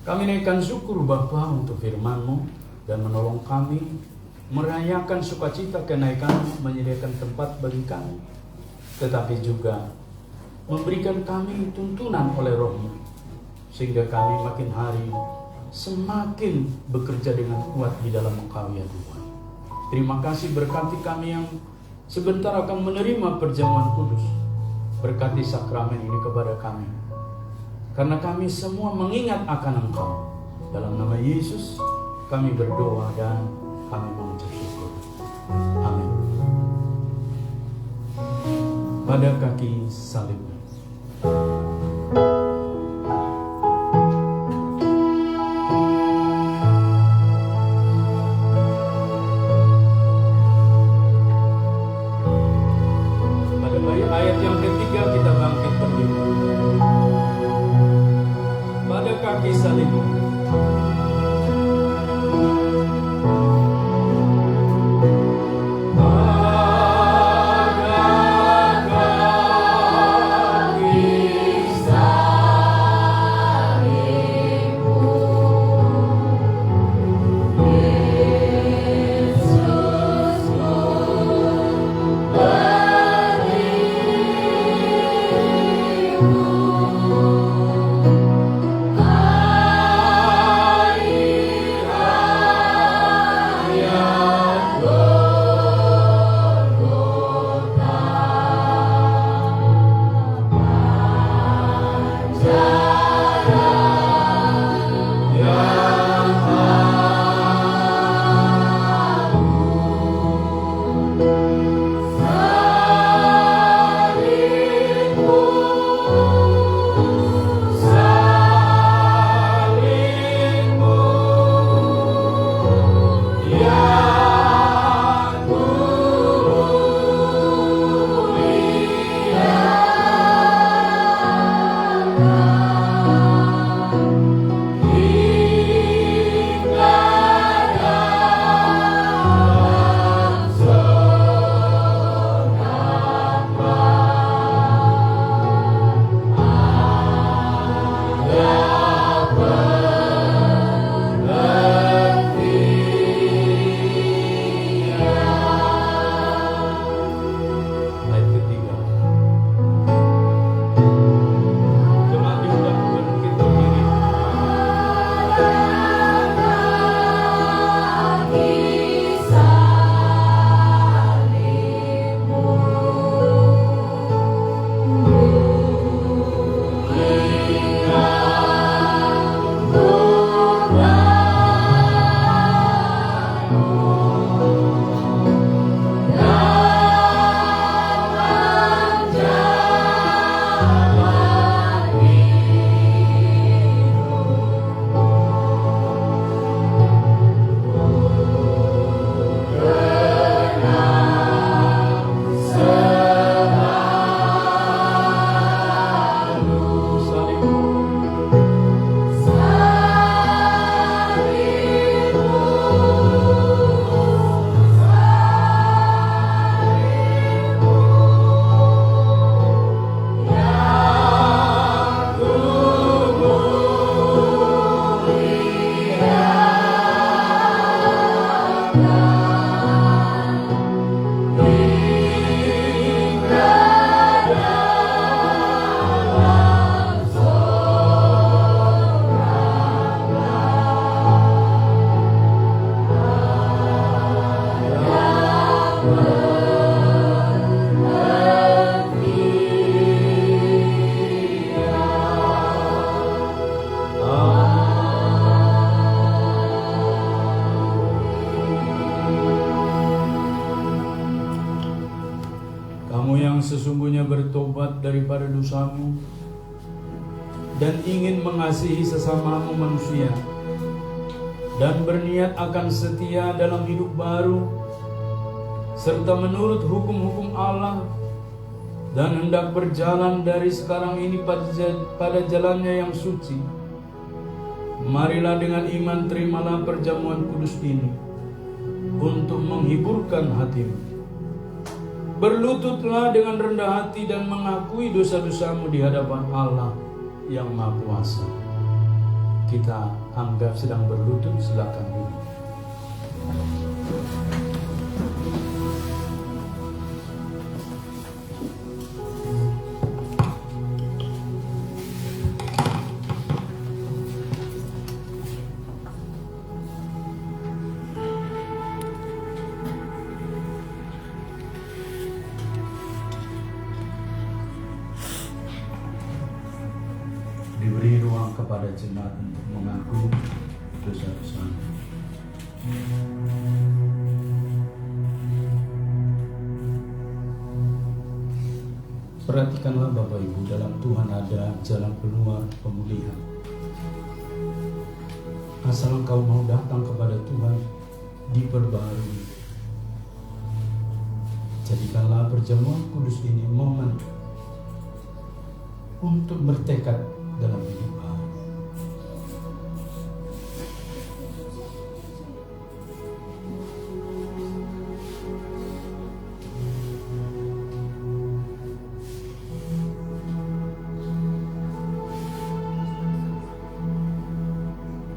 Kami naikkan syukur Bapa untuk firman-Mu dan menolong kami merayakan sukacita kenaikan-Mu, menyediakan tempat bagi kami, tetapi juga memberikan kami tuntunan oleh Roh-Mu, sehingga kami makin hari semakin bekerja dengan kuat di dalam Engkau ya Tuhan. Terima kasih, berkati kami yang sebentar akan menerima perjamuan kudus. Berkati sakramen ini kepada kami, karena kami semua mengingat akan Engkau. Dalam nama Yesus kami berdoa dan kami mengucap syukur. Amin. Pada kaki salib. Ayat yang ketiga kita bangkit berdiri. Pada kaki salib. Sesungguhnya bertobat daripada dosamu dan ingin mengasihi sesamamu manusia dan berniat akan setia dalam hidup baru serta menurut hukum-hukum Allah dan hendak berjalan dari sekarang ini pada jalannya yang suci, marilah dengan iman terimalah perjamuan kudus ini untuk menghiburkan hatimu. Berlututlah dengan rendah hati dan mengakui dosa-dosamu di hadapan Allah yang Maha Kuasa. kita anggap sedang berlutut, silakan duduk. Diberi ruang kepada jemaat untuk mengaku dosa-dosa. Perhatikanlah Bapak Ibu, dalam Tuhan ada jalan keluar pemulihan. Asal engkau mau datang kepada Tuhan, diperbarui. Jadikanlah perjamuan kudus ini momen untuk bertekad dalam hidup baru.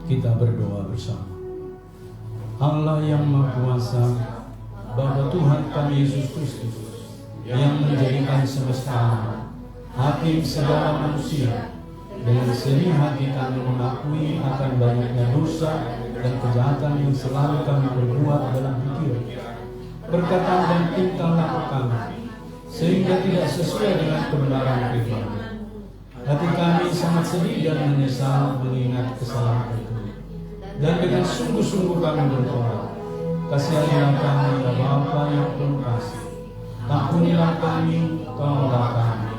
Kita berdoa bersama. Allah yang Maha Kuasa, Bapa Tuhan kami Yesus Kristus, yang menjadikan semesta alam, hakim segala manusia, dengan sedih hati kami mengakui akan banyaknya dosa dan kejahatan yang selalu kami berbuat dalam pikiran, perkataan dan tingkah laku kami, sehingga tidak sesuai dengan kebenaran firman. Hati kami sangat sedih dan menyesal mengingat kesalahan itu. Dan dengan sungguh-sungguh kami berdoa, kasihanilah kami ya Bapa yang penuh kasih. Ampunilah kami, tolonglah kami.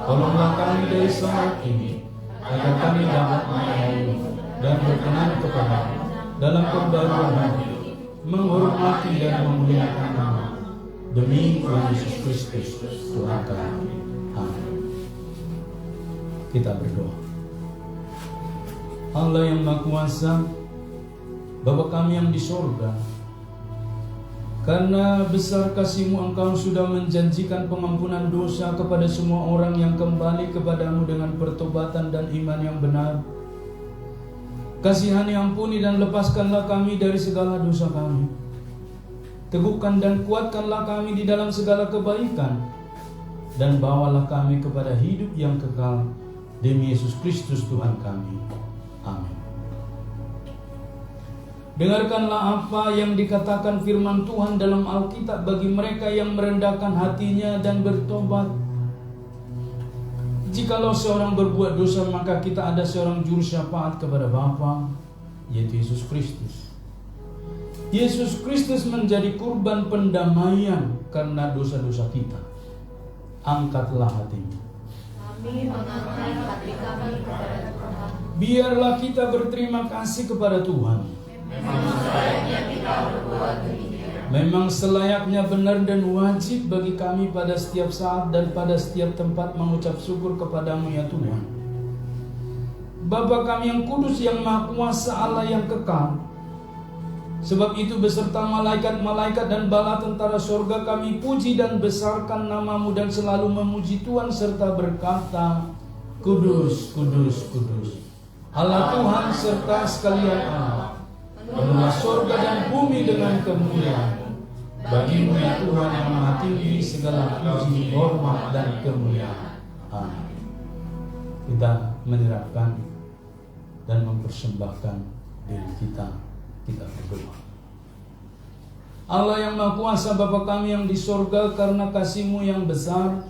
Tolonglah kami dari saat ini, agar kami dapat memohon dan berkenan kepada-Mu dalam perbaruan hati, menghormati dan memuliakan nama demi Tuhan Yesus Kristus Tuhan kami. Amin. Kita berdoa. Allah yang Maha Kuasa, Bapa kami yang di sorga, karena besar kasih-Mu Engkau sudah menjanjikan pengampunan dosa kepada semua orang yang kembali kepada-Mu dengan pertobatan dan iman yang benar. Kasihani, ampuni dan lepaskanlah kami dari segala dosa kami. Teguhkan dan kuatkanlah kami di dalam segala kebaikan, dan bawalah kami kepada hidup yang kekal demi Yesus Kristus Tuhan kami. Amin. Dengarkanlah apa yang dikatakan firman Tuhan dalam Alkitab bagi mereka yang merendahkan hatinya dan bertobat. Jikalau seorang berbuat dosa, maka kita ada seorang juru syafaat kepada Bapa, yaitu Yesus Kristus. Yesus Kristus menjadi kurban pendamaian karena dosa-dosa kita. Angkatlah hatimu. Kami mengangkat hati kami kepada Tuhan. Biarlah kita berterima kasih kepada Tuhan. Memang selayaknya kita berbuat demikian. Memang selayaknya benar dan wajib bagi kami pada setiap saat dan pada setiap tempat mengucap syukur kepada-Mu ya Tuhan. Bapa kami yang kudus, yang Maha Kuasa, Allah yang kekal. Sebab itu beserta malaikat-malaikat dan bala tentara surga kami puji dan besarkan nama-Mu dan selalu memuji Tuhan serta berkata, Kudus, kudus, kudus, Allah Tuhan serta sekalian Allah, penuhlah surga dan bumi dengan kemuliaan. Bagi-Mu ya Tuhan yang Maha Tinggi segala puji, hormat dan kemuliaan. Amin. Kita menyerahkan dan mempersembahkan diri kita berdoa. Allah yang Maha Kuasa, Bapa kami yang di sorga, karena kasih-Mu yang besar,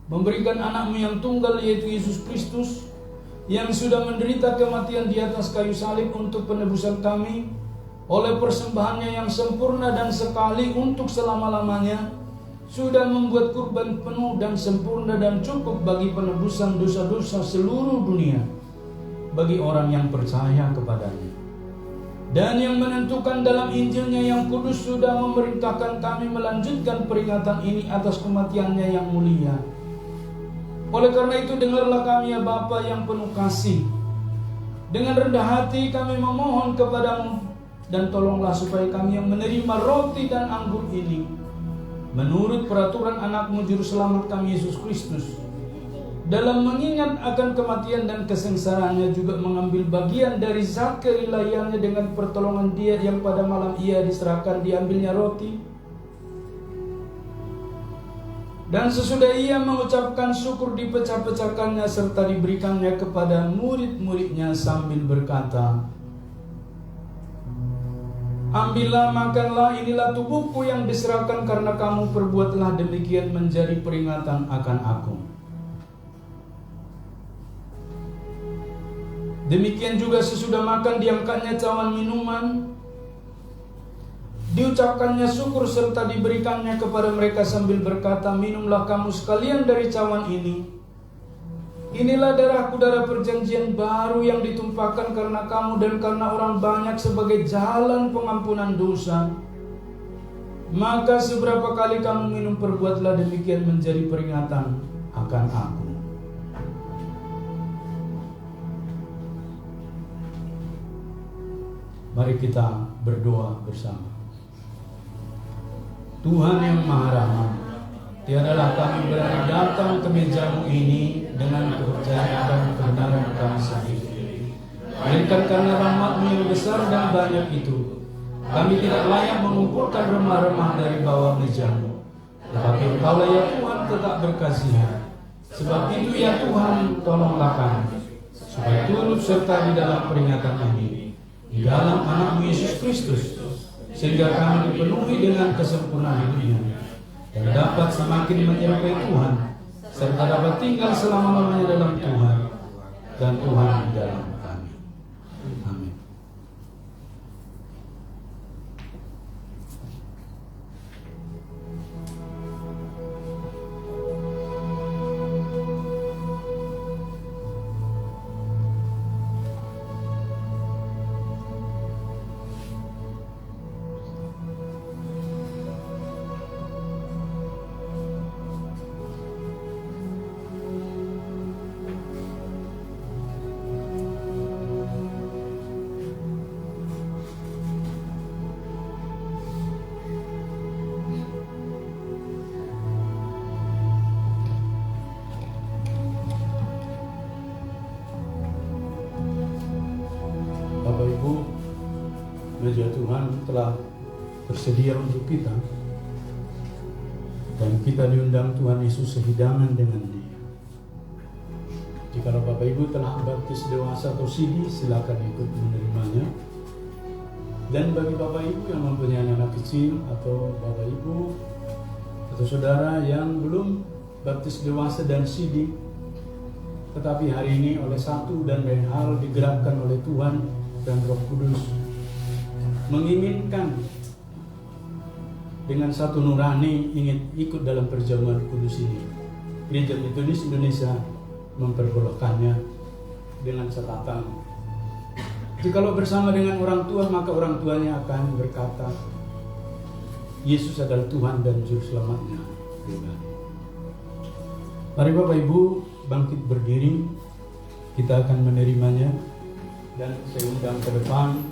memberikan anak-Mu yang tunggal yaitu Yesus Kristus, yang sudah menderita kematian di atas kayu salib untuk penebusan kami, oleh persembahannya yang sempurna dan sekali untuk selama-lamanya, sudah membuat kurban penuh dan sempurna dan cukup bagi penebusan dosa-dosa seluruh dunia, bagi orang yang percaya kepadanya. Dan yang menentukan dalam Injilnya yang kudus sudah memerintahkan kami melanjutkan peringatan ini atas kematiannya yang mulia. Oleh karena itu, dengarlah kami ya Bapa yang penuh kasih. Dengan rendah hati kami memohon kepada-Mu, dan tolonglah supaya kami yang menerima roti dan anggur ini, menurut peraturan anak-Mu Juru Selamat kami Yesus Kristus, dalam mengingat akan kematian dan kesengsaraannya juga mengambil bagian dari zat keilahiannya dengan pertolongan Dia yang pada malam Ia diserahkan, diambilnya roti. Dan sesudah Ia mengucapkan syukur, dipecah-pecahkannya serta diberikannya kepada murid-muridnya sambil berkata, "Ambillah, makanlah, inilah tubuhku yang diserahkan karena kamu, perbuatlah demikian menjadi peringatan akan aku." Demikian juga sesudah makan diangkatnya cawan minuman, diucapkannya syukur serta diberikannya kepada mereka sambil berkata, "Minumlah kamu sekalian dari cawan ini. Inilah darahku, darah perjanjian baru yang ditumpahkan karena kamu dan karena orang banyak sebagai jalan pengampunan dosa. Maka seberapa kali kamu minum, perbuatlah demikian menjadi peringatan akan aku." Mari kita berdoa bersama. Tuhan yang Maha Rahman, tiadalah kami berani datang ke meja-Mu ini dengan kepercayaan dan kebenaran kami sendiri, melainkan karena rahmat-Mu yang besar dan banyak itu, kami tidak layak mengumpulkan remah-remah dari bawah meja-Mu. Tetapi Engkaulah ya Tuhan tetap berkasihan. Sebab itu ya Tuhan, tolonglah kami, supaya turut serta di dalam peringatan ini, di dalam anak-Mu Yesus Kristus, sehingga kami dipenuhi dengan kesempurnaan hidupnya, dan dapat semakin menyerupai Tuhan, serta dapat tinggal selama-lamanya dalam Tuhan, dan Tuhan di dalam kami. Amin. Bapak Ibu, meja Tuhan telah tersedia untuk kita, dan kita diundang Tuhan Yesus sehidangan dengan Dia. Jika Bapak Ibu telah baptis dewasa atau sidi, silakan ikut menerimanya. Dan bagi Bapak Ibu yang mempunyai anak kecil, atau Bapak Ibu atau saudara yang belum baptis dewasa dan sidi, tetapi hari ini oleh satu dan lain hal digerakkan oleh Tuhan dan Roh Kudus, menginginkan dengan satu nurani ingin ikut dalam perjamuan kudus ini, Gereja Metodis Indonesia memperbolehkannya dengan catatan, jikalau bersama dengan orang tua, maka orang tuanya akan berkata, "Yesus adalah Tuhan dan Juru Selamatnya pribadi." Mari Bapak Ibu bangkit berdiri, kita akan menerimanya. Dan saya undang ke depan